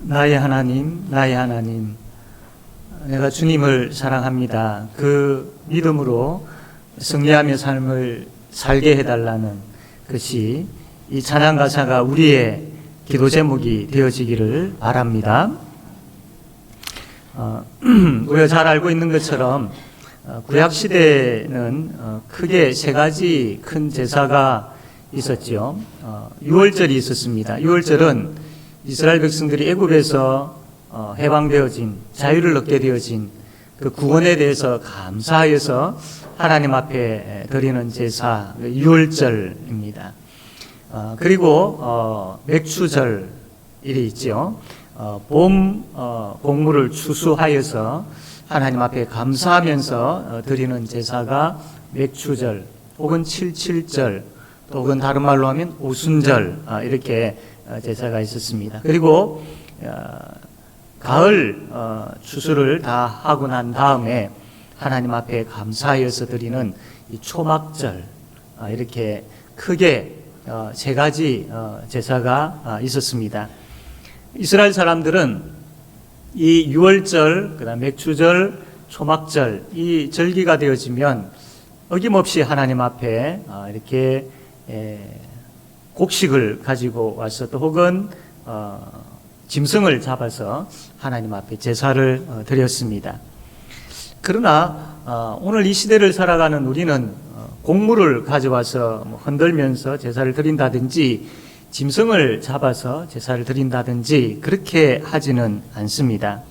나의 하나님, 나의 하나님, 내가 주님을 사랑합니다. 그 믿음으로 승리하며 삶을 살게 해달라는 것이 이 찬양 가사가 우리의 기도 제목이 되어지기를 바랍니다. 우리가 잘 알고 있는 것처럼 구약 시대에는 크게 세 가지 큰 제사가 있었지요. 유월절이 있었습니다. 유월절은 이스라엘 백성들이 애굽에서 해방되어진, 자유를 얻게 되어진 그 구원에 대해서 감사하여서 하나님 앞에 드리는 제사, 유월절입니다. 그리고 맥추절이 있죠. 봄 곡물을 추수하여서 하나님 앞에 감사하면서 드리는 제사가 맥추절 혹은 칠칠절, 또 혹은 다른 말로 하면 오순절, 이렇게 제사가 있었습니다. 그리고 가을 추수를 다 하고 난 다음에 하나님 앞에 감사하여서 드리는 이 초막절, 이렇게 크게 세 가지 제사가 있었습니다. 이스라엘 사람들은 이 유월절, 그다음 맥추절, 초막절, 이 절기가 되어지면 어김없이 하나님 앞에 이렇게 곡식을 가지고 와서 또 혹은 짐승을 잡아서 하나님 앞에 제사를 드렸습니다. 그러나 오늘 이 시대를 살아가는 우리는 곡물을 가져와서 흔들면서 제사를 드린다든지 짐승을 잡아서 제사를 드린다든지 그렇게 하지는 않습니다.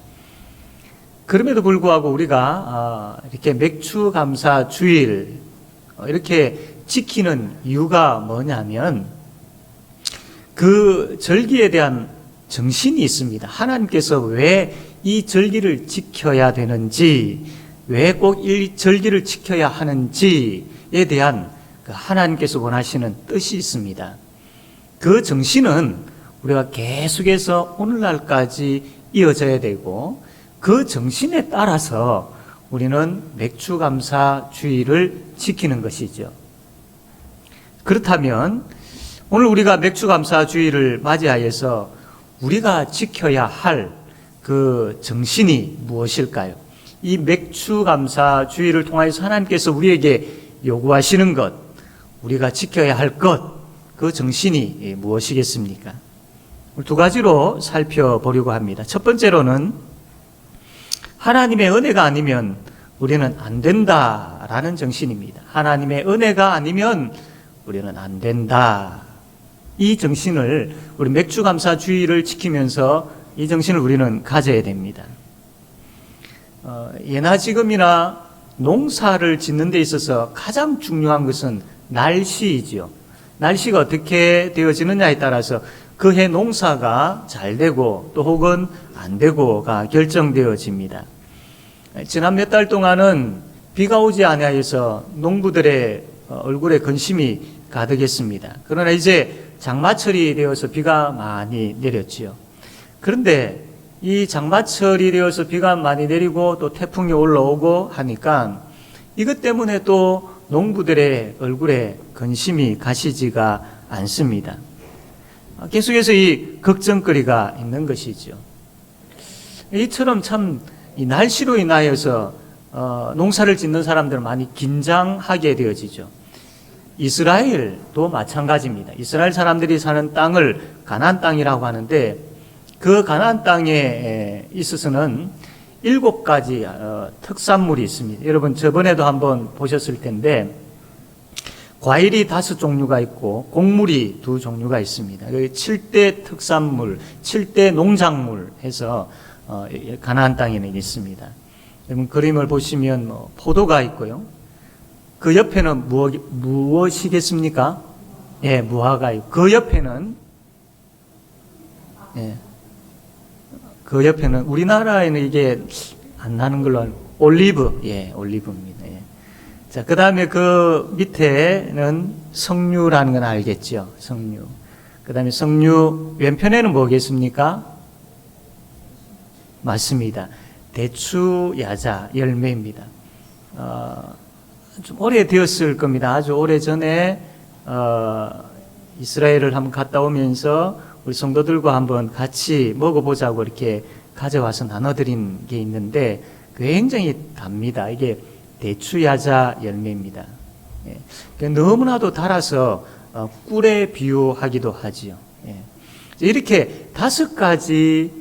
그럼에도 불구하고 우리가 이렇게 맥추감사 주일 이렇게 지키는 이유가 뭐냐면 그 절기에 대한 정신이 있습니다. 하나님께서 왜 이 절기를 지켜야 되는지, 왜 꼭 이 절기를 지켜야 하는지에 대한 그 하나님께서 원하시는 뜻이 있습니다. 그 정신은 우리가 계속해서 오늘날까지 이어져야 되고, 그 정신에 따라서 우리는 맥추감사 주일을 지키는 것이죠. 그렇다면 오늘 우리가 맥추감사 주일을 맞이하여서 우리가 지켜야 할 그 정신이 무엇일까요? 이 맥추감사 주일을 통하여서 하나님께서 우리에게 요구하시는 것, 우리가 지켜야 할 것, 그 정신이 무엇이겠습니까? 두 가지로 살펴보려고 합니다. 첫 번째로는 하나님의 은혜가 아니면 우리는 안 된다라는 정신입니다. 하나님의 은혜가 아니면 우리는 안 된다. 이 정신을 우리 맥추감사 주일을 지키면서 이 정신을 우리는 가져야 됩니다. 예나 지금이나 농사를 짓는 데 있어서 가장 중요한 것은 날씨이지요. 날씨가 어떻게 되어지느냐에 따라서 그 해 농사가 잘 되고 또 혹은 안 되고가 결정되어집니다. 지난 몇 달 동안은 비가 오지 아니하여서 농부들의 얼굴에 근심이 가득했습니다. 그러나 이제 장마철이 되어서 비가 많이 내렸지요. 그런데 이 장마철이 되어서 비가 많이 내리고 또 태풍이 올라오고 하니까 이것 때문에 또 농부들의 얼굴에 근심이 가시지가 않습니다. 계속해서 이 걱정거리가 있는 것이죠. 이처럼 참 이 날씨로 인하여서 농사를 짓는 사람들은 많이 긴장하게 되어지죠. 이스라엘도 마찬가지입니다. 이스라엘 사람들이 사는 땅을 가나안 땅이라고 하는데 그 가나안 땅에 있어서는 7가지 특산물이 있습니다. 여러분 저번에도 한번 보셨을 텐데 과일이 5종류가 있고 곡물이 2종류가 있습니다. 7대 특산물, 7대 농작물 해서 가나안 땅에는 있습니다. 여러분 그림을 보시면 포도가 있고요. 그 옆에는 무엇이겠습니까? 예, 무화과 있고 그 옆에는 그 옆에는 우리나라에는 이게 안 나는 걸로 알고 올리브, 올리브입니다. 자, 그 다음에 그 밑에는 석류라는 건 알겠죠? 석류. 그 다음에 석류 왼편에는 뭐겠습니까? 맞습니다. 대추 야자 열매입니다. 좀 오래되었을 겁니다. 아주 오래전에 이스라엘을 한번 갔다 오면서 우리 성도들과 한번 같이 먹어보자고 이렇게 가져와서 나눠드린 게 있는데 굉장히 답니다. 이게 대추야자 열매입니다. 예. 너무나도 달아서 꿀에 비유하기도 하지요. 예. 이렇게 5가지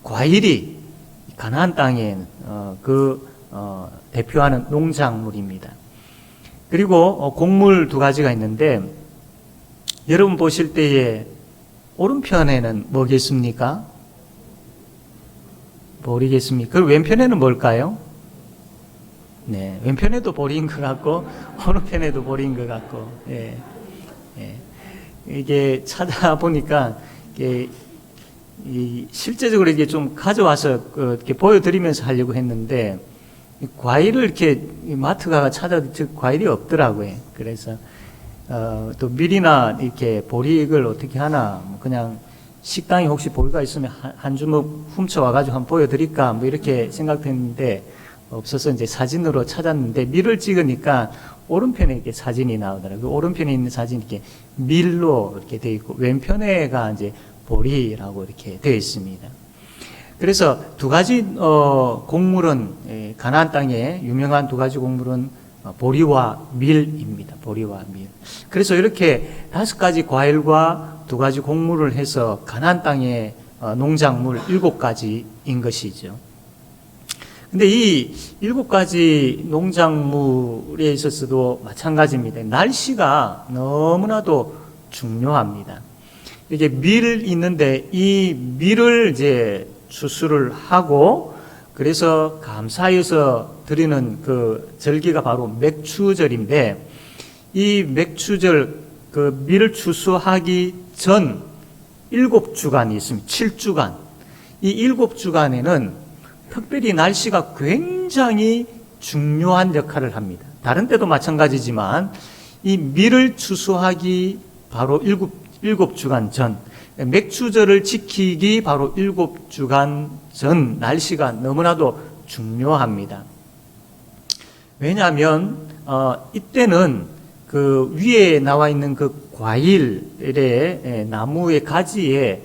과일이 가나안 땅에 대표하는 농작물입니다. 그리고 곡물 2가지가 있는데 여러분 보실 때에 오른편에는 뭐겠습니까? 보리겠습니까? 그리고 왼편에는 뭘까요? 네, 왼편에도 보리인 것 같고 오른편에도 보리인 것 같고, 예, 예. 이게 찾아보니까 실제적으로 이게 좀 가져와서 이렇게 보여드리면서 하려고 했는데 과일을 이렇게 마트 가서 찾아도 과일이 없더라고요. 그래서 또 밀이나 이렇게 보리를 어떻게 하나 그냥 식당에 혹시 보리가 있으면 한 주먹 훔쳐와가지고 한번 보여드릴까 뭐 이렇게 생각했는데 없어서 이제 사진으로 찾았는데 밀을 찍으니까 오른편에 이렇게 사진이 나오더라고요. 오른편에 있는 사진이 이렇게 밀로 이렇게 되어 있고 왼편에가 이제 보리라고 이렇게 되어 있습니다. 그래서 2가지 곡물은 가나안 땅에 유명한 2가지 곡물은 보리와 밀입니다. 보리와 밀. 그래서 이렇게 5가지 과일과 2가지 곡물을 해서 가나안 땅의 농작물 7가지인 것이죠. 근데 이 7가지 농작물에 있어서도 마찬가지입니다. 날씨가 너무나도 중요합니다. 이게 밀 있는데 이 밀을 이제 추수를 하고 그래서 감사해서 드리는 그 절기가 바로 맥추절인데 이 맥추절 그 밀을 추수하기 전 7주간이 있습니다. 7주간. 이 7주간에는 특별히 날씨가 굉장히 중요한 역할을 합니다. 다른 때도 마찬가지지만 이 밀을 추수하기 바로 7주간 전, 맥추절을 지키기 바로 7주간 전 날씨가 너무나도 중요합니다. 왜냐하면 이때는 그 위에 나와 있는 그 과일의 나무의 가지에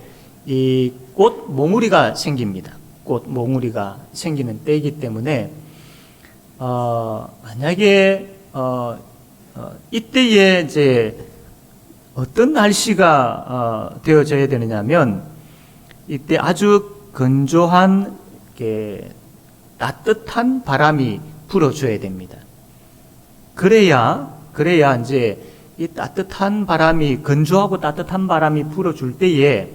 이 꽃 몽우리가 생깁니다. 꽃 몽우리가 생기는 때이기 때문에 만약에 이때에 이제 어떤 날씨가 되어져야 되느냐면 이때 아주 건조한 따뜻한 바람이 불어줘야 됩니다. 그래야 이제 이 따뜻한 바람이 건조하고 따뜻한 바람이 불어줄 때에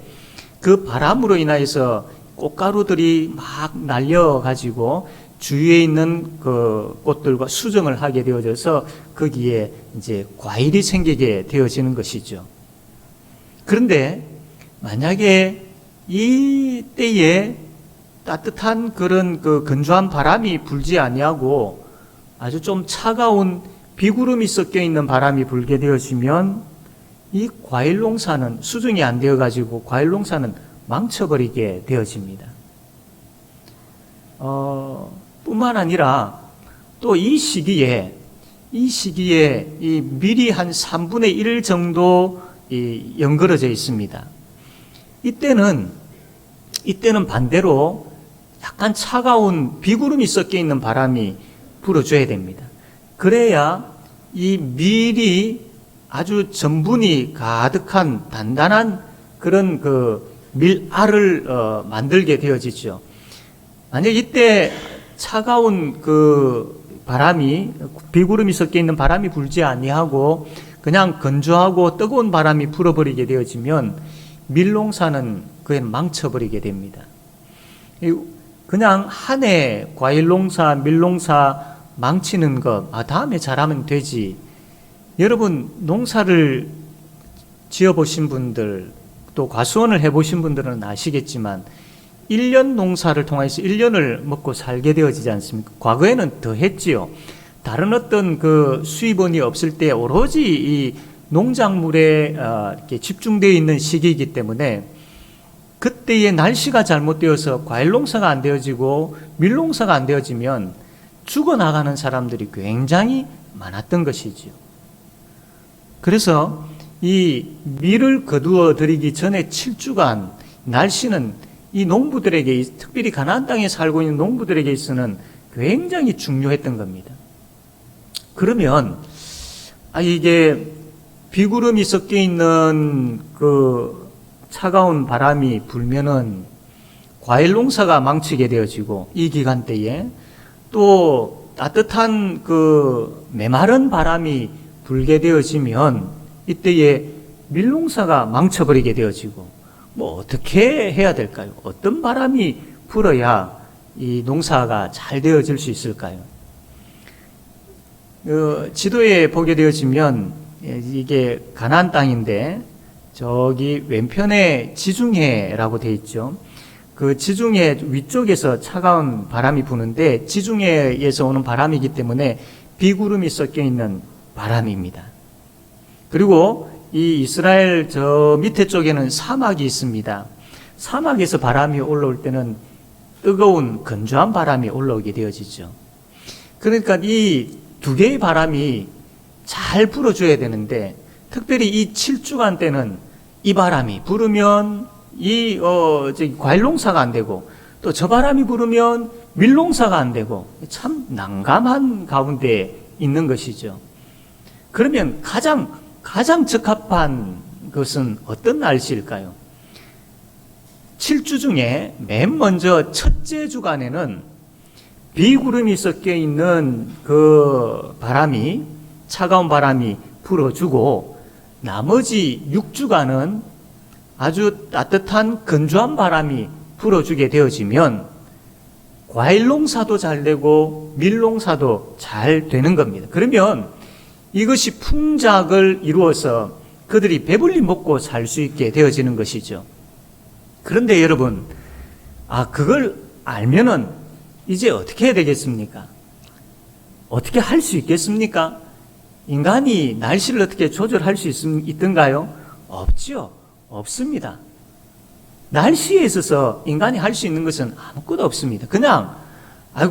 그 바람으로 인하여서 꽃가루들이 막 날려가지고 주위에 있는 그 꽃들과 수정을 하게 되어져서 거기에 이제 과일이 생기게 되어지는 것이죠. 그런데 만약에 이 때에 따뜻한 그런 그 건조한 바람이 불지 아니하고 아주 좀 차가운 비구름이 섞여 있는 바람이 불게 되어지면 이 과일 농사는 수정이 안 되어 가지고 과일 농사는 망쳐버리게 되어집니다. 뿐만 아니라 또 이 시기에 이 밀이 한 3분의 1 정도 연그러져 있습니다. 이때는 반대로 약간 차가운 비구름이 섞여 있는 바람이 불어줘야 됩니다. 그래야 이 밀이 아주 전분이 가득한 단단한 그런 그 밀알을 만들게 되어지죠. 만약 이때 차가운 그 바람이 비구름이 섞여 있는 바람이 불지 아니하고 그냥 건조하고 뜨거운 바람이 불어버리게 되어지면 밀농사는 그에는 망쳐버리게 됩니다. 그냥 한 해 과일농사, 밀농사 망치는 것, 다음에 잘하면 되지. 여러분 농사를 지어보신 분들 또 과수원을 해보신 분들은 아시겠지만 1년 농사를 통해서 1년을 먹고 살게 되어지지 않습니까? 과거에는 더 했지요. 다른 어떤 그 수입원이 없을 때 오로지 이 농작물에 이렇게 집중되어 있는 시기이기 때문에 그때의 날씨가 잘못되어서 과일 농사가 안 되어지고 밀 농사가 안 되어지면 죽어나가는 사람들이 굉장히 많았던 것이지요. 그래서 이 밀을 거두어 들이기 전에 7주간 날씨는 이 농부들에게, 특별히 가나안 땅에 살고 있는 농부들에게 있어서는 굉장히 중요했던 겁니다. 그러면 이게 비구름이 섞여 있는 그 차가운 바람이 불면은 과일 농사가 망치게 되어지고, 이 기간대에 또 따뜻한 그 메마른 바람이 불게 되어지면 이때에 밀농사가 망쳐버리게 되어지고, 뭐 어떻게 해야 될까요? 어떤 바람이 불어야 이 농사가 잘 되어질 수 있을까요? 지도에 보게 되어지면 이게 가나안 땅인데 저기 왼편에 지중해라고 되어 있죠. 그 지중해 위쪽에서 차가운 바람이 부는데 지중해에서 오는 바람이기 때문에 비구름이 섞여 있는 바람입니다. 그리고 이 이스라엘 저 밑에 쪽에는 사막이 있습니다. 사막에서 바람이 올라올 때는 뜨거운 건조한 바람이 올라오게 되어지죠. 그러니까 이 두 개의 바람이 잘 불어줘야 되는데, 특별히 이 7주간 때는 이 바람이 불으면 과일 농사가 안 되고, 또 저 바람이 불으면 밀 농사가 안 되고, 참 난감한 가운데 있는 것이죠. 그러면 가장 적합한 것은 어떤 날씨일까요? 7주 중에 맨 먼저 첫째 주간에는 비구름이 섞여 있는 그 바람이, 차가운 바람이 불어주고, 나머지 6주간은 아주 따뜻한 건조한 바람이 불어주게 되어지면 과일 농사도 잘 되고 밀 농사도 잘 되는 겁니다. 그러면 이것이 풍작을 이루어서 그들이 배불리 먹고 살 수 있게 되어지는 것이죠. 그런데 여러분, 그걸 알면은 이제 어떻게 해야 되겠습니까? 어떻게 할 수 있겠습니까? 인간이 날씨를 어떻게 조절할 수 있던가요? 없죠. 없습니다. 날씨에 있어서 인간이 할 수 있는 것은 아무것도 없습니다. 그냥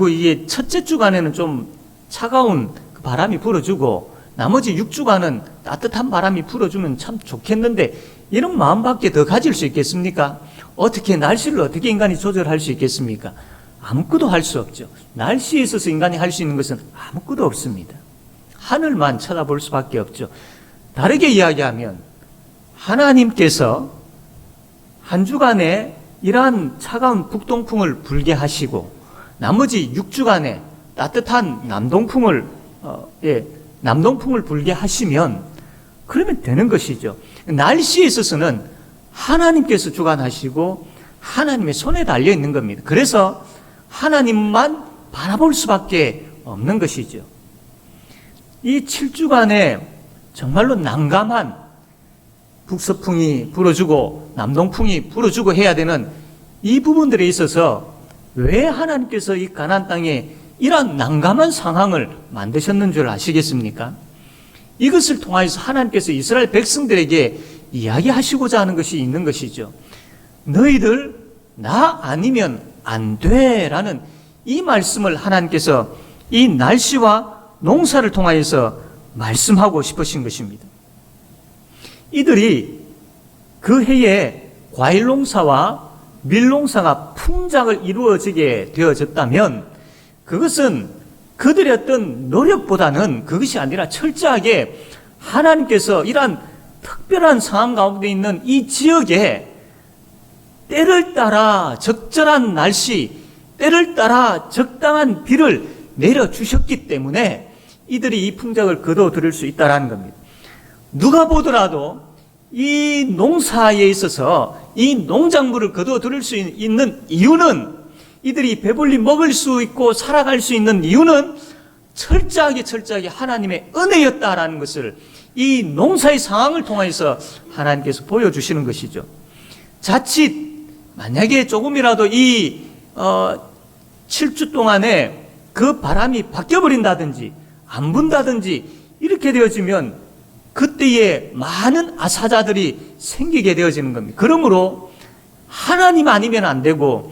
이게 첫째 주간에는 좀 차가운 그 바람이 불어주고 나머지 6주간은 따뜻한 바람이 불어주면 참 좋겠는데, 이런 마음밖에 더 가질 수 있겠습니까? 날씨를 어떻게 인간이 조절할 수 있겠습니까? 아무것도 할 수 없죠. 날씨에 있어서 인간이 할 수 있는 것은 아무것도 없습니다. 하늘만 쳐다볼 수밖에 없죠. 다르게 이야기하면 하나님께서 한 주간에 이러한 차가운 북동풍을 불게 하시고 나머지 6주간에 따뜻한 남동풍을 불게 하시면 그러면 되는 것이죠. 날씨에 있어서는 하나님께서 주관하시고 하나님의 손에 달려 있는 겁니다. 그래서 하나님만 바라볼 수밖에 없는 것이죠. 이 7주간에 정말로 난감한 북서풍이 불어주고 남동풍이 불어주고 해야 되는 이 부분들에 있어서 왜 하나님께서 이 가나안 땅에 이러한 난감한 상황을 만드셨는 줄 아시겠습니까? 이것을 통하여서 하나님께서 이스라엘 백성들에게 이야기하시고자 하는 것이 있는 것이죠. 너희들 나 아니면 안 돼라는 이 말씀을 하나님께서 이 날씨와 농사를 통하여서 말씀하고 싶으신 것입니다. 이들이 그 해에 과일 농사와 밀 농사가 풍작을 이루어지게 되어졌다면 그것은 그들의 어떤 노력보다는 그것이 아니라 철저하게 하나님께서 이러한 특별한 상황 가운데 있는 이 지역에 때를 따라 적절한 날씨, 때를 따라 적당한 비를 내려주셨기 때문에 이들이 이 풍작을 거둬들일 수 있다는 겁니다. 누가 보더라도 이 농사에 있어서 이 농작물을 거둬들일 수 있는 이유는, 이들이 배불리 먹을 수 있고 살아갈 수 있는 이유는 철저하게 하나님의 은혜였다라는 것을 이 농사의 상황을 통해서 하나님께서 보여주시는 것이죠. 자칫 만약에 조금이라도 이 7주 동안에 그 바람이 바뀌어버린다든지 안 분다든지 이렇게 되어지면 그때에 많은 아사자들이 생기게 되어지는 겁니다. 그러므로 하나님 아니면 안 되고,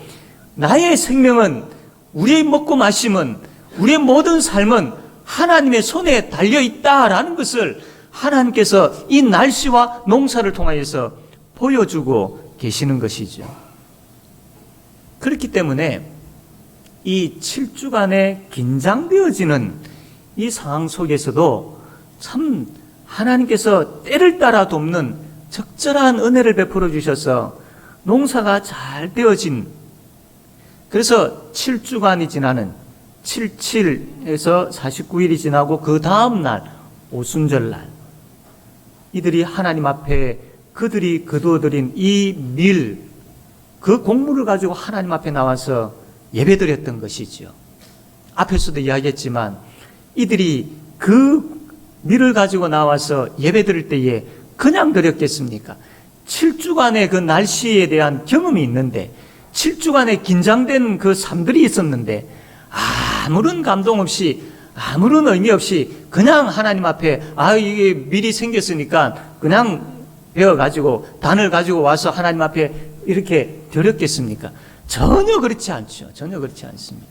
나의 생명은, 우리의 먹고 마심은, 우리의 모든 삶은 하나님의 손에 달려있다라는 것을 하나님께서 이 날씨와 농사를 통하여서 보여주고 계시는 것이죠. 그렇기 때문에 이 7주간에 긴장되어지는 이 상황 속에서도 참 하나님께서 때를 따라 돕는 적절한 은혜를 베풀어 주셔서 농사가 잘 되어진, 그래서 7주간이 지나는 77에서 49일이 지나고 그 다음 날 오순절날 이들이 하나님 앞에 그들이 거두어들인 이 밀, 그 곡물을 가지고 하나님 앞에 나와서 예배드렸던 것이죠. 앞에서도 이야기했지만 이들이 그 밀을 가지고 나와서 예배드릴 때에 그냥 드렸겠습니까? 7주간의 그 날씨에 대한 경험이 있는데, 7주간의 긴장된 그 삶들이 있었는데 아무런 감동 없이, 아무런 의미 없이 그냥 하나님 앞에 이게 밀이 생겼으니까 그냥 베어가지고 단을 가지고 와서 하나님 앞에 이렇게 드렸겠습니까? 전혀 그렇지 않죠. 전혀 그렇지 않습니다.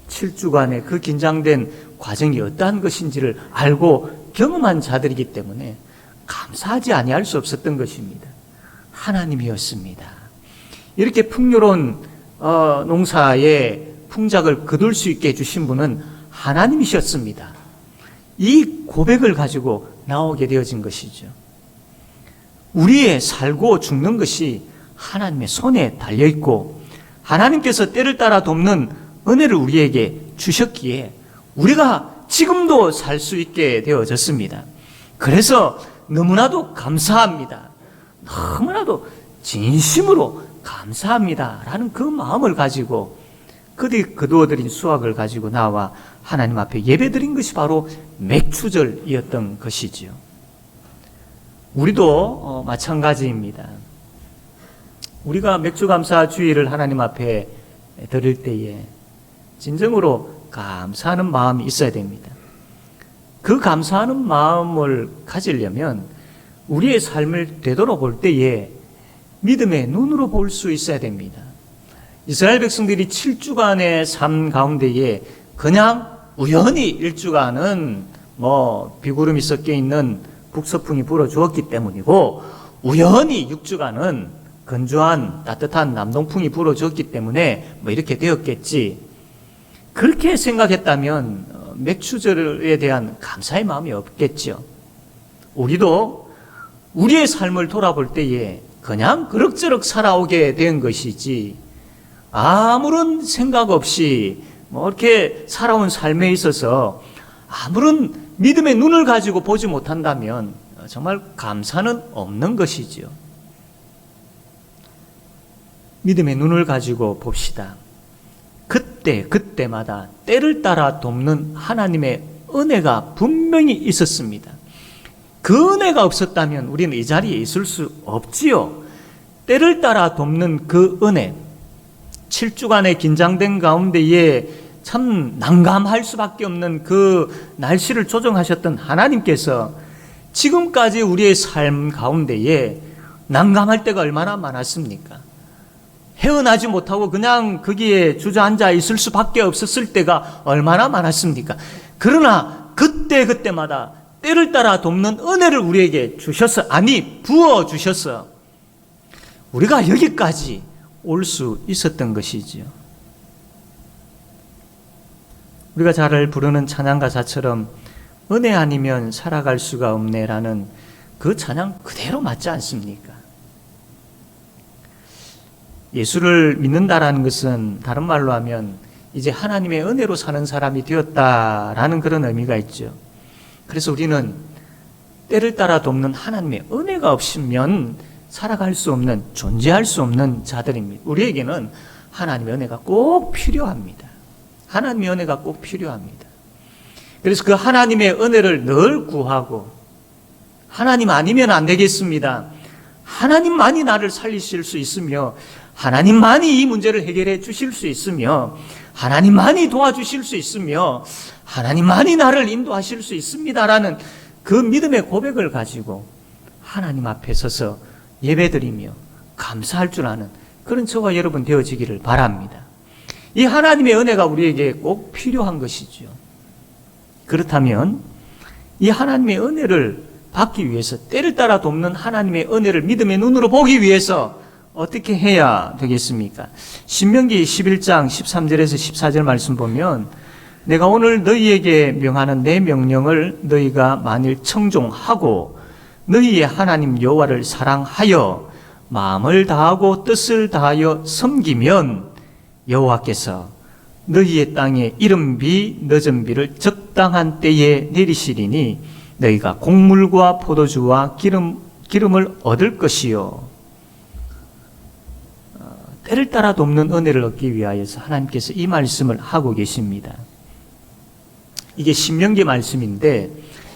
7주간의 그 긴장된 과정이 어떠한 것인지를 알고 경험한 자들이기 때문에 감사하지 아니할 수 없었던 것입니다. 하나님이었습니다. 이렇게 풍요로운 농사의 풍작을 거둘 수 있게 해주신 분은 하나님이셨습니다. 이 고백을 가지고 나오게 되어진 것이죠. 우리의 살고 죽는 것이 하나님의 손에 달려있고 하나님께서 때를 따라 돕는 은혜를 우리에게 주셨기에 우리가 지금도 살 수 있게 되어졌습니다. 그래서 너무나도 감사합니다. 너무나도 진심으로 감사합니다 라는 그 마음을 가지고 그들이 거두어들인 수확을 가지고 나와 하나님 앞에 예배드린 것이 바로 맥추절이었던 것이지요. 우리도 마찬가지입니다. 우리가 맥주감사 주일을 하나님 앞에 드릴 때에 진정으로 감사하는 마음이 있어야 됩니다. 그 감사하는 마음을 가지려면 우리의 삶을 되돌아볼 때에 믿음의 눈으로 볼 수 있어야 됩니다. 이스라엘 백성들이 7주간의 삶 가운데에 그냥 우연히 1주간은 비구름이 섞여 있는 북서풍이 불어주었기 때문이고, 우연히 6주간은 건조한 따뜻한 남동풍이 불어주었기 때문에 이렇게 되었겠지. 그렇게 생각했다면 맥추절에 대한 감사의 마음이 없겠죠. 우리도 우리의 삶을 돌아볼 때에 그냥 그럭저럭 살아오게 된 것이지, 아무런 생각 없이 이렇게 살아온 삶에 있어서 아무런 믿음의 눈을 가지고 보지 못한다면 정말 감사는 없는 것이지요. 믿음의 눈을 가지고 봅시다. 그때마다 때를 따라 돕는 하나님의 은혜가 분명히 있었습니다. 그 은혜가 없었다면 우리는 이 자리에 있을 수 없지요. 때를 따라 돕는 그 은혜, 7주간의 긴장된 가운데에 참 난감할 수밖에 없는 그 날씨를 조정하셨던 하나님께서 지금까지 우리의 삶 가운데에 난감할 때가 얼마나 많았습니까? 헤어나지 못하고 그냥 거기에 주저앉아 있을 수밖에 없었을 때가 얼마나 많았습니까? 그러나 그때마다 때를 따라 돕는 은혜를 우리에게 주셔서, 부어주셔서 우리가 여기까지 올 수 있었던 것이지요. 우리가 잘 부르는 찬양가사처럼 은혜 아니면 살아갈 수가 없네라는 그 찬양 그대로 맞지 않습니까? 예수를 믿는다라는 것은 다른 말로 하면 이제 하나님의 은혜로 사는 사람이 되었다라는 그런 의미가 있죠. 그래서 우리는 때를 따라 돕는 하나님의 은혜가 없으면 살아갈 수 없는, 존재할 수 없는 자들입니다. 우리에게는 하나님의 은혜가 꼭 필요합니다. 하나님의 은혜가 꼭 필요합니다. 그래서 그 하나님의 은혜를 늘 구하고, 하나님 아니면 안 되겠습니다. 하나님만이 나를 살리실 수 있으며, 하나님만이 이 문제를 해결해 주실 수 있으며, 하나님만이 도와주실 수 있으며, 하나님만이 나를 인도하실 수 있습니다라는 그 믿음의 고백을 가지고 하나님 앞에 서서 예배드리며 감사할 줄 아는 그런 저와 여러분 되어지기를 바랍니다. 이 하나님의 은혜가 우리에게 꼭 필요한 것이죠. 그렇다면 이 하나님의 은혜를 받기 위해서, 때를 따라 돕는 하나님의 은혜를 믿음의 눈으로 보기 위해서 어떻게 해야 되겠습니까? 신명기 11장 13절에서 14절 말씀 보면, 내가 오늘 너희에게 명하는 내 명령을 너희가 만일 청종하고 너희의 하나님 여호와를 사랑하여 마음을 다하고 뜻을 다하여 섬기면 여호와께서 너희의 땅에 이른비 늦은비를 적당한 때에 내리시리니 너희가 곡물과 포도주와 기름을 얻을 것이요. 때를 따라 돕는 은혜를 얻기 위하여서 하나님께서 이 말씀을 하고 계십니다. 이게 신명기 말씀인데,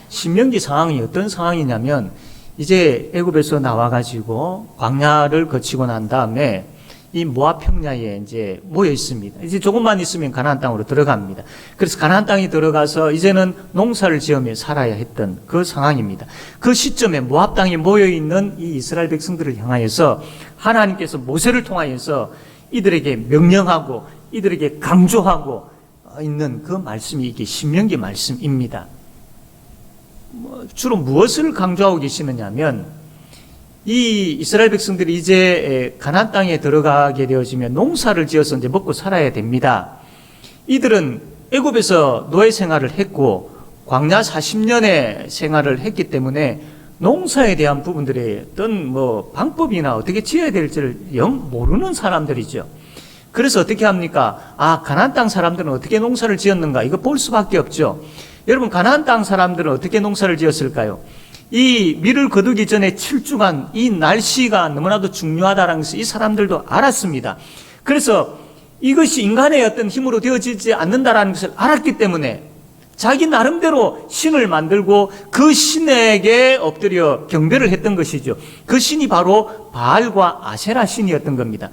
신명기 상황이 어떤 상황이냐면, 이제 애굽에서 나와가지고 광야를 거치고 난 다음에 이 모압 평야에 이제 모여 있습니다. 이제 조금만 있으면 가나안 땅으로 들어갑니다. 그래서 가나안 땅에 들어가서 이제는 농사를 지으며 살아야 했던 그 상황입니다. 그 시점에 모압 땅에 모여 있는 이 이스라엘 백성들을 향하여서 하나님께서 모세를 통하여서 이들에게 명령하고 이들에게 강조하고 있는 그 말씀이 이게 신명기 말씀입니다. 주로 무엇을 강조하고 계시느냐 하면, 이 이스라엘 백성들이 이제 가나안 땅에 들어가게 되어지면 농사를 지어서 이제 먹고 살아야 됩니다. 이들은 애굽에서 노예 생활을 했고 광야 40년의 생활을 했기 때문에 농사에 대한 부분들의 어떤 방법이나 어떻게 지어야 될지를 영 모르는 사람들이죠. 그래서 어떻게 합니까? 가나안 땅 사람들은 어떻게 농사를 지었는가? 이거 볼 수밖에 없죠. 여러분, 가나안 땅 사람들은 어떻게 농사를 지었을까요? 이 밀을 거두기 전에 7주간 이 날씨가 너무나도 중요하다는 것을 이 사람들도 알았습니다. 그래서 이것이 인간의 어떤 힘으로 되어지지 않는다는 것을 알았기 때문에 자기 나름대로 신을 만들고 그 신에게 엎드려 경배를 했던 것이죠. 그 신이 바로 바알과 아세라 신이었던 겁니다.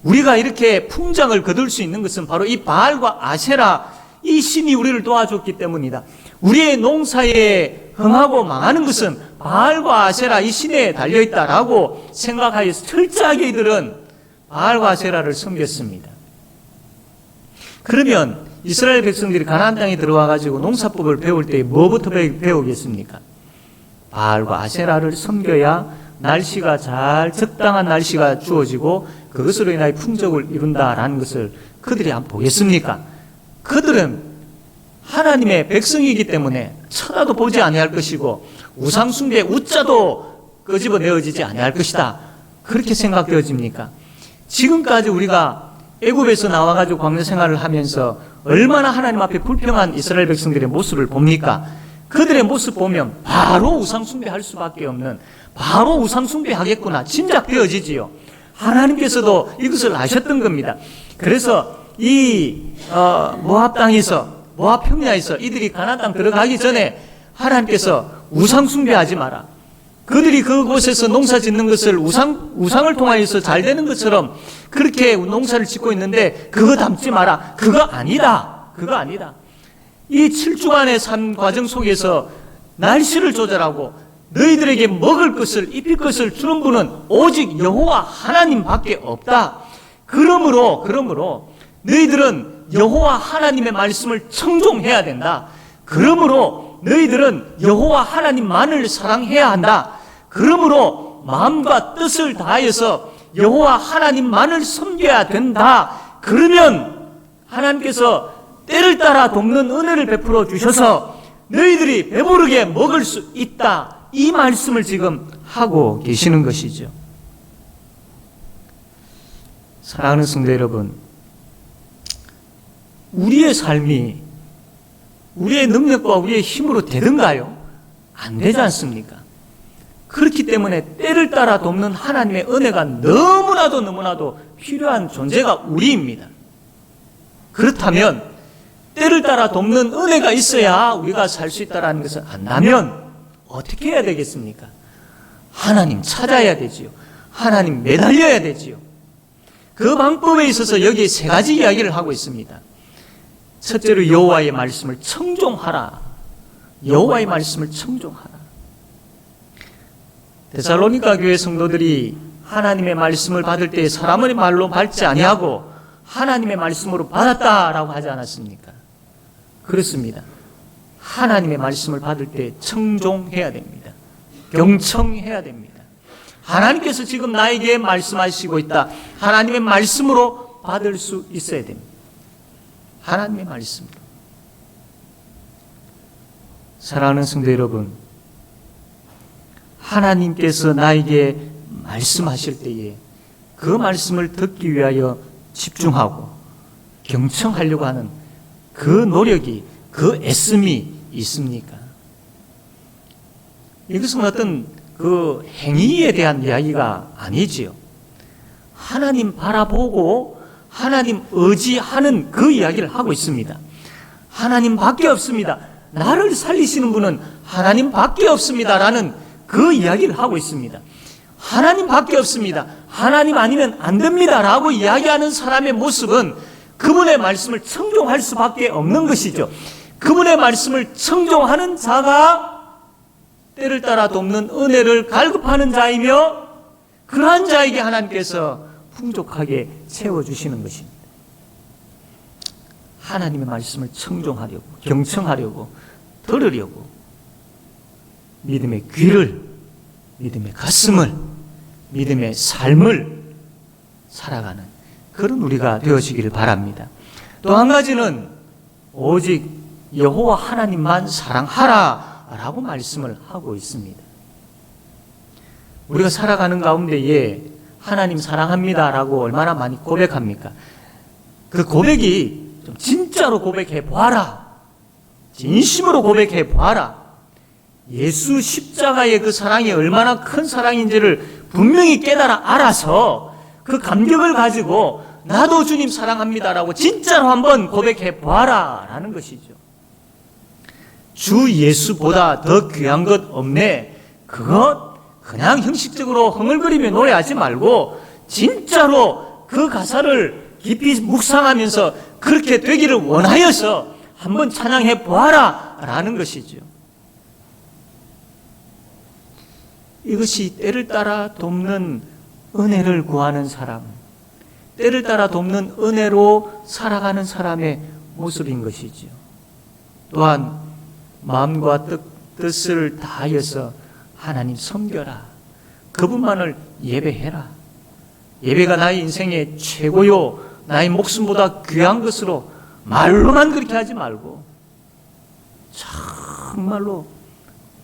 우리가 이렇게 풍장을 거둘 수 있는 것은 바로 이 바알과 아세라, 이 신이 우리를 도와줬기 때문이다. 우리의 농사에 흥하고 망하는 것은 바알과 아세라 이 신에 달려있다라고 생각하여 철저하게 이들은 바알과 아세라를 섬겼습니다. 그러면 이스라엘 백성들이 가나안 땅에 들어와 가지고 농사법을 배울 때 뭐부터 배우겠습니까? 바알과 아세라를 섬겨야 날씨가 잘 적당한 날씨가 주어지고 그것으로 인하여 풍족을 이룬다라는 것을 그들이 한번 보겠습니까? 그들은 하나님의 백성이기 때문에 쳐다도 보지 아니할 것이고 우상숭배 우자도 끄집어내어지지 아니할 것이다. 그렇게 생각되어집니까? 지금까지 우리가 애굽에서 나와가지고 광야 생활을 하면서 얼마나 하나님 앞에 불평한 이스라엘 백성들의 모습을 봅니까? 그들의 모습 보면 바로 우상숭배할 수밖에 없는, 바로 우상숭배하겠구나 짐작되어지지요. 하나님께서도 이것을 아셨던 겁니다. 그래서 이 모압 땅에서, 모압 평야에서 이들이 가나안 땅 들어가기 전에 하나님께서 우상숭배하지 마라, 그들이 그곳에서 농사 짓는 것을 우상을 통하여서 잘 되는 것처럼 그렇게 농사를 짓고 있는데 그거 담지 마라. 그거 아니다. 그거 아니다. 이 7주간의 삶 과정 속에서 날씨를 조절하고 너희들에게 먹을 것을, 입힐 것을 주는 분은 오직 여호와 하나님밖에 없다. 그러므로 너희들은 여호와 하나님의 말씀을 청종해야 된다. 그러므로 너희들은 여호와 하나님만을 사랑해야 한다. 그러므로 마음과 뜻을 다하여서 여호와 하나님만을 섬겨야 된다. 그러면 하나님께서 때를 따라 돕는 은혜를 베풀어 주셔서 너희들이 배부르게 먹을 수 있다. 이 말씀을 지금 하고 계시는 것이죠. 사랑하는 성도 여러분, 우리의 삶이 우리의 능력과 우리의 힘으로 되든가요? 안 되지 않습니까? 그렇기 때문에 때를 따라 돕는 하나님의 은혜가 너무나도 필요한 존재가 우리입니다. 그렇다면 때를 따라 돕는 은혜가 있어야 우리가 살 수 있다는 것을 안다면 어떻게 해야 되겠습니까? 하나님 찾아야 되지요. 하나님 매달려야 되지요. 그 방법에 있어서 여기 세 가지 이야기를 하고 있습니다. 첫째로 여호와의 말씀을 청종하라. 여호와의 말씀을 청종하라. 데살로니가 교회 성도들이 하나님의 말씀을 받을 때 사람의 말로 받지 아니하고 하나님의 말씀으로 받았다라고 하지 않았습니까? 그렇습니다. 하나님의 말씀을 받을 때 청종해야 됩니다. 경청해야 됩니다. 하나님께서 지금 나에게 말씀하시고 있다. 하나님의 말씀으로 받을 수 있어야 됩니다. 하나님의 말씀으로. 사랑하는 성도 여러분, 하나님께서 나에게 말씀하실 때에 그 말씀을 듣기 위하여 집중하고 경청하려고 하는 그 노력이, 그 애씀이 있습니까? 이것은 어떤 그 행위에 대한 이야기가 아니지요. 하나님 바라보고 하나님 의지하는 그 이야기를 하고 있습니다. 하나님밖에 없습니다. 나를 살리시는 분은 하나님밖에 없습니다라는 그 이야기를 하고 있습니다. 하나님밖에 없습니다. 하나님 아니면 안 됩니다라고 이야기하는 사람의 모습은 그분의 말씀을 청종할 수밖에 없는 것이죠. 그분의 말씀을 청종하는 자가 때를 따라 돕는 은혜를 갈급하는 자이며 그러한 자에게 하나님께서 풍족하게 채워주시는 것입니다. 하나님의 말씀을 청종하려고, 경청하려고, 들으려고 믿음의 귀를, 믿음의 가슴을, 믿음의 삶을 살아가는 그런 우리가 되어지기를 바랍니다. 또 한 가지는 오직 여호와 하나님만 사랑하라 라고 말씀을 하고 있습니다. 우리가 살아가는 가운데에 하나님 사랑합니다 라고 얼마나 많이 고백합니까? 그 고백이 좀 진짜로 고백해 보아라. 진심으로 고백해 보아라. 예수 십자가의 그 사랑이 얼마나 큰 사랑인지를 분명히 깨달아 알아서 그 감격을 가지고 나도 주님 사랑합니다라고 진짜로 한번 고백해 보아라 라는 것이죠. 주 예수보다 더 귀한 것 없네. 그것 그냥 형식적으로 흥얼거리며 노래하지 말고 진짜로 그 가사를 깊이 묵상하면서 그렇게 되기를 원하여서 한번 찬양해 보아라 라는 것이죠. 이것이 때를 따라 돕는 은혜를 구하는 사람, 때를 따라 돕는 은혜로 살아가는 사람의 모습인 것이죠. 또한 마음과 뜻을 다하여서 하나님 섬겨라. 그분만을 예배해라. 예배가 나의 인생의 최고요, 나의 목숨보다 귀한 것으로 말로만 그렇게 하지 말고 정말로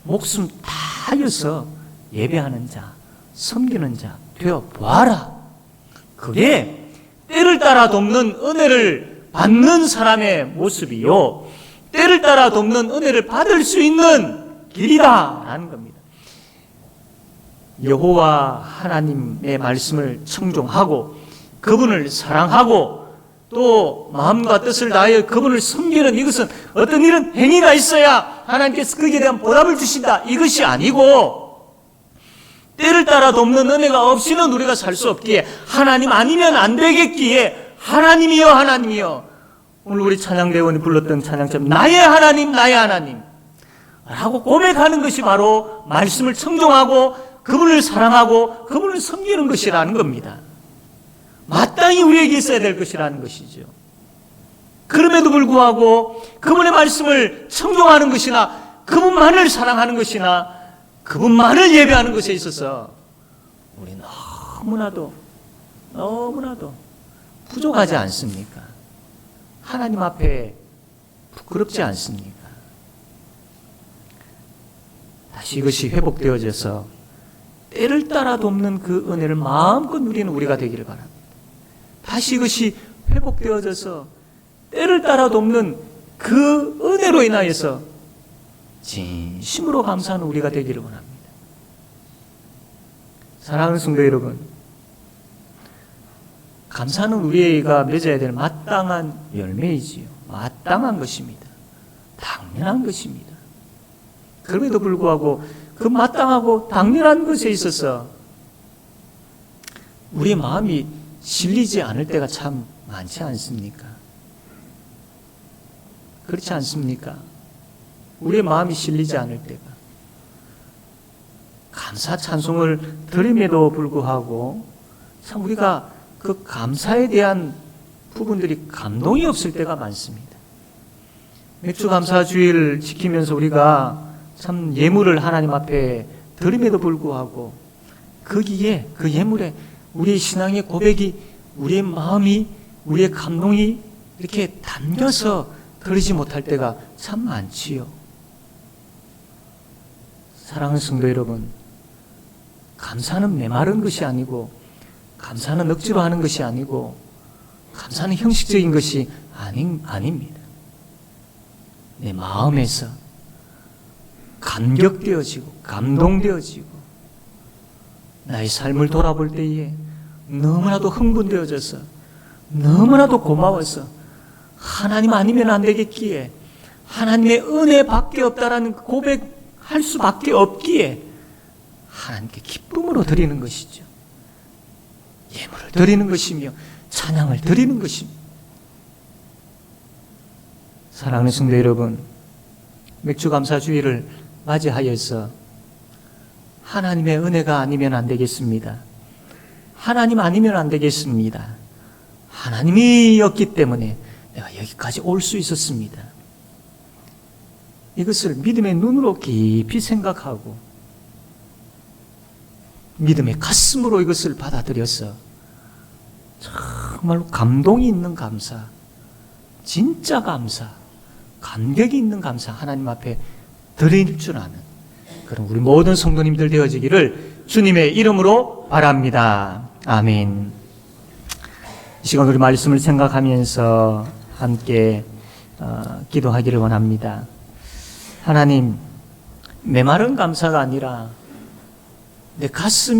목숨 다하여서 예배하는 자, 섬기는 자 되어 보아라. 그게 때를 따라 돕는 은혜를 받는 사람의 모습이요, 때를 따라 돕는 은혜를 받을 수 있는 길이다 라는 겁니다. 여호와 하나님의 말씀을 청종하고 그분을 사랑하고 또 마음과 뜻을 다하여 그분을 섬기는 이것은 어떤 이런 행위가 있어야 하나님께서 거기에 대한 보답을 주신다, 이것이 아니고 때를 따라 돕는 은혜가 없이는 우리가 살 수 없기에 하나님 아니면 안 되겠기에 하나님이여 하나님이여, 오늘 우리 찬양대원이 불렀던 찬양처럼 나의 하나님 나의 하나님 라고 고백하는 것이 바로 말씀을 청종하고 그분을 사랑하고 그분을 섬기는 것이라는 겁니다. 마땅히 우리에게 있어야 될 것이라는 것이죠. 그럼에도 불구하고 그분의 말씀을 청종하는 것이나 그분만을 사랑하는 것이나 그분만을 예배하는 것에 있어서 우리 너무나도 부족하지 않습니까? 하나님 앞에 부끄럽지 않습니까? 다시 이것이 회복되어져서 때를 따라 돕는 그 은혜를 마음껏 누리는 우리가 되기를 바랍니다. 다시 이것이 회복되어져서 때를 따라 돕는 그 은혜로 인하여서 진심으로 감사하는 우리가 되기를 원합니다. 사랑하는 성도 여러분, 감사는 우리가 맺어야 될 마땅한 열매이지요. 마땅한 것입니다. 당연한 것입니다. 그럼에도 불구하고 그 마땅하고 당연한 것에 있어서 우리의 마음이 실리지 않을 때가 참 많지 않습니까? 그렇지 않습니까? 우리의 마음이 실리지 않을 때가, 감사 찬송을 드림에도 불구하고 참 우리가 그 감사에 대한 부분들이 감동이 없을 때가 많습니다. 맥주감사주의를 지키면서 우리가 참 예물을 하나님 앞에 드림에도 불구하고 거기에 그 예물에 우리의 신앙의 고백이, 우리의 마음이, 우리의 감동이 이렇게 담겨서 드리지 못할 때가 참 많지요. 사랑하는 성도 여러분, 감사는 메마른 것이 아니고, 감사는 억지로 하는 것이 아니고, 감사는 형식적인 것이 아닙니다. 내 마음에서 감격되어지고 감동되어지고 나의 삶을 돌아볼 때에 너무나도 흥분되어져서 너무나도 고마워서 하나님 아니면 안 되겠기에, 하나님의 은혜밖에 없다라는 고백할 수밖에 없기에 하나님께 기쁨으로 드리는 것이죠. 예물을 드리는 것이며 찬양을 드리는 것입니다. 사랑하는 성도 여러분, 맥주감사주의를 맞이하여서 하나님의 은혜가 아니면 안 되겠습니다. 하나님 아니면 안 되겠습니다. 하나님이었기 때문에 내가 여기까지 올 수 있었습니다. 이것을 믿음의 눈으로 깊이 생각하고 믿음의 가슴으로 이것을 받아들여서 정말로 감동이 있는 감사, 진짜 감사, 감격이 있는 감사 하나님 앞에 드릴 줄 아는 그런 우리 모든 성도님들 되어지기를 주님의 이름으로 바랍니다. 아멘. 이 시간 우리 말씀을 생각하면서 함께 기도하기를 원합니다. 하나님, 메마른 감사가 아니라 내 가슴이